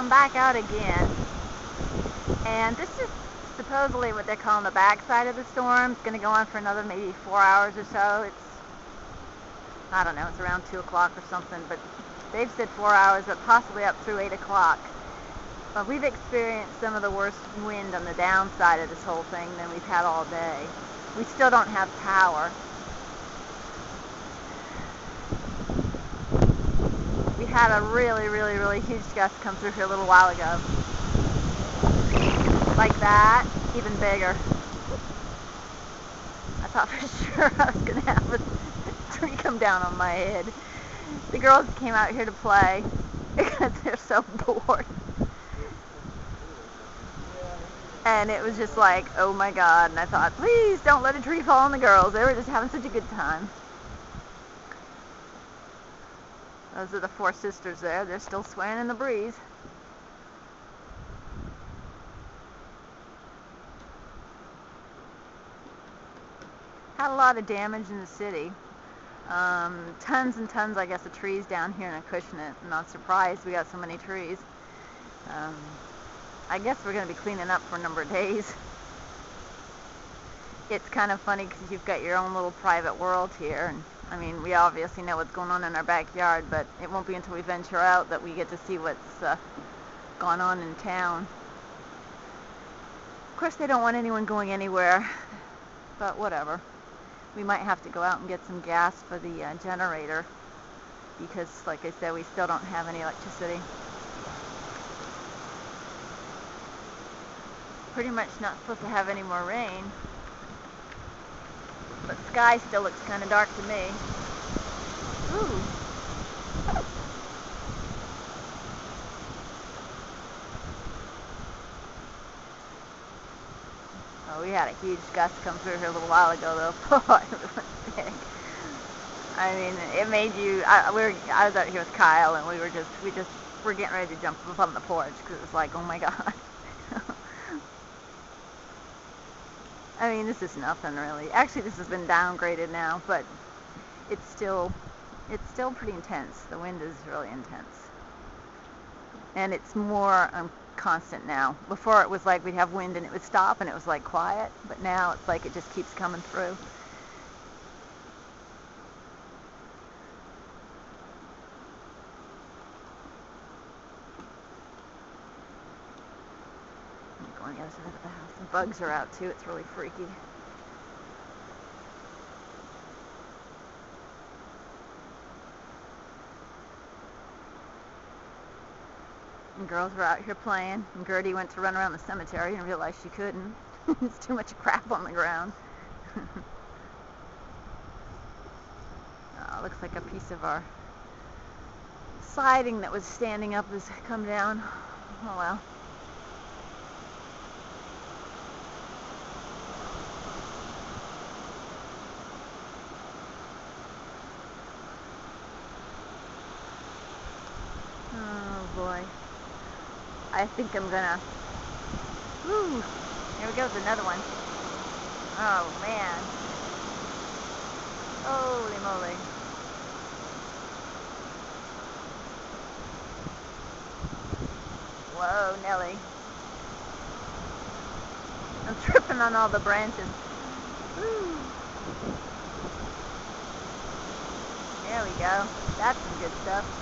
I'm back out again, and this is supposedly what they're calling the backside of the storm. It's going to go on for another maybe 4 hours or so. I don't know, it's around 2 o'clock or something, but they've said 4 hours, but possibly up through 8 o'clock. But we've experienced some of the worst wind on the downside of this whole thing than we've had all day. We still don't have power. We had a really huge gust come through here a little while ago. Like that, even bigger. I thought for sure I was going to have a tree come down on my head. The girls came out here to play because they're so bored. And it was just like, oh my God. And I thought, please don't let a tree fall on the girls. They were just having such a good time. Those are the 4 sisters there. They're still swaying in the breeze. Had a lot of damage in the city. Tons and tons, I guess, of trees down here in Acushnet. I'm not surprised we got so many trees. I guess we're going to be cleaning up for a number of days. It's kind of funny because you've got your own little private world here. And I mean, we obviously know what's going on in our backyard, but it won't be until we venture out that we get to see what's going on in town. Of course, they don't want anyone going anywhere, but whatever. We might have to go out and get some gas for the generator because, like I said, we still don't have any electricity. Pretty much not supposed to have any more rain, but the sky still looks kind of dark to me. Ooh. Oh, we had a huge gust come through here a little while ago, though. Boy, it was big. I mean, it made you. I was out here with Kyle, and we were getting ready to jump up on the porch because it was like, oh my God. I mean, this is nothing really. Actually, this has been downgraded now, but it's still pretty intense. The wind is really intense, and it's more constant now. Before it was like we'd have wind and it would stop and it was like quiet, but now it's like it just keeps coming through. On the other side of the house. The bugs are out too. It's really freaky. And girls were out here playing, and Gertie went to run around the cemetery and realized she couldn't. There's too much crap on the ground. Oh, looks like a piece of our siding that was standing up has come down. Oh well. Oh boy. I think I'm gonna... Woo! Here we go with another one. Oh man. Holy moly. Whoa, Nelly. I'm tripping on all the branches. Woo! There we go. That's some good stuff.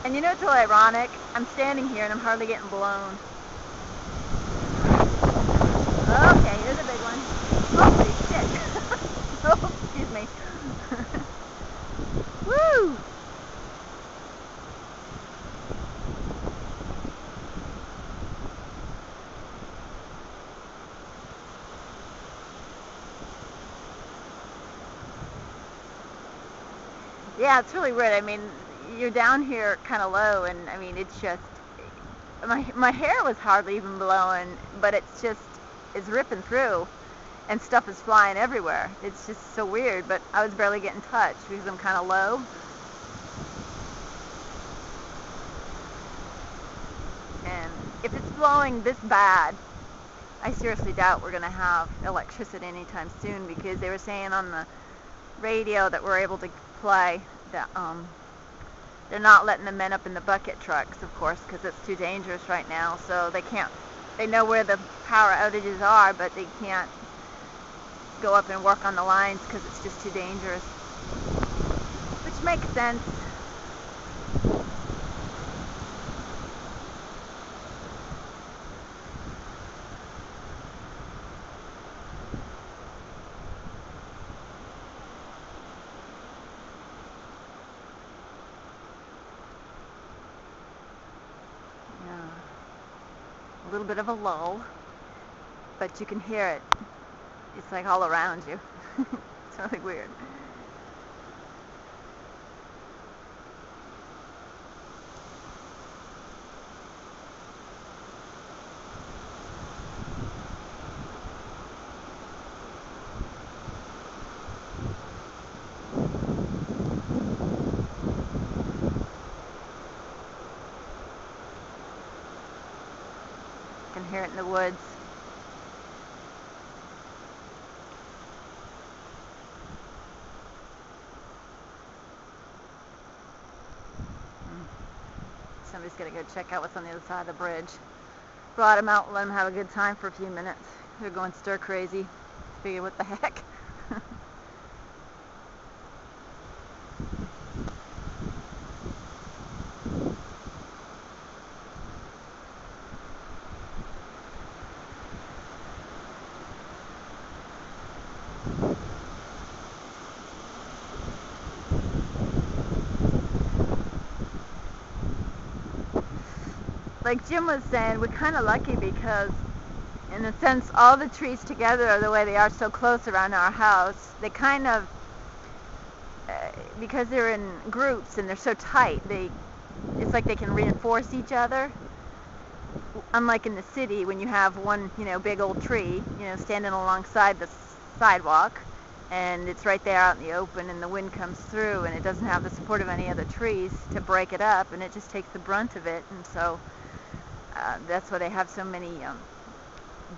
And you know what's so ironic? I'm standing here and I'm hardly getting blown. Okay, here's a big one. Holy shit. Oh, excuse me. Woo! Yeah, it's really weird. I mean, you're down here kind of low, and I mean, it's just, my hair was hardly even blowing, but it's ripping through, and stuff is flying everywhere. It's just so weird, but I was barely getting touched because I'm kind of low. And if it's blowing this bad, I seriously doubt we're going to have electricity anytime soon, because they were saying on the radio that we're able to play that they're not letting the men up in the bucket trucks, of course, because it's too dangerous right now. So they know where the power outages are, but they can't go up and work on the lines because it's just too dangerous. Which makes sense. A little bit of a lull, but you can hear it. It's like all around you. It's really weird. You can hear it in the woods. Somebody's gonna go check out what's on the other side of the bridge. Brought them out and let them have a good time for a few minutes. They're going stir crazy. Figure what the heck. Like Jim was saying, we're kind of lucky because, in a sense, all the trees together are the way they are, so close around our house. They kind of, because they're in groups and they're so tight, it's like they can reinforce each other. Unlike in the city, when you have one, big old tree, standing alongside the sidewalk, and it's right there out in the open, and the wind comes through, and it doesn't have the support of any other trees to break it up, and it just takes the brunt of it, and so that's why they have so many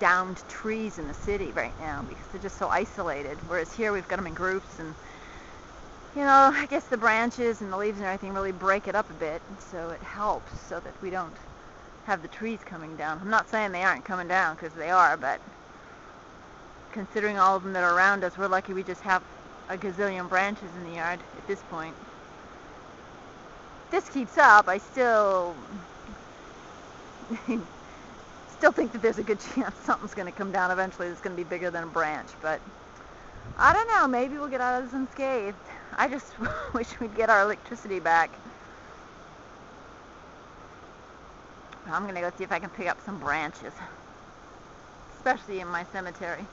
downed trees in the city right now, because they're just so isolated. Whereas here we've got them in groups, and I guess the branches and the leaves and everything really break it up a bit, and so it helps so that we don't have the trees coming down. I'm not saying they aren't coming down, because they are, but considering all of them that are around us, we're lucky we just have a gazillion branches in the yard at this point. If this keeps up, I still think that there's a good chance something's going to come down eventually that's going to be bigger than a branch, but I don't know, maybe we'll get out of this unscathed. I just wish we'd get our electricity back. I'm going to go see if I can pick up some branches, especially in my cemetery.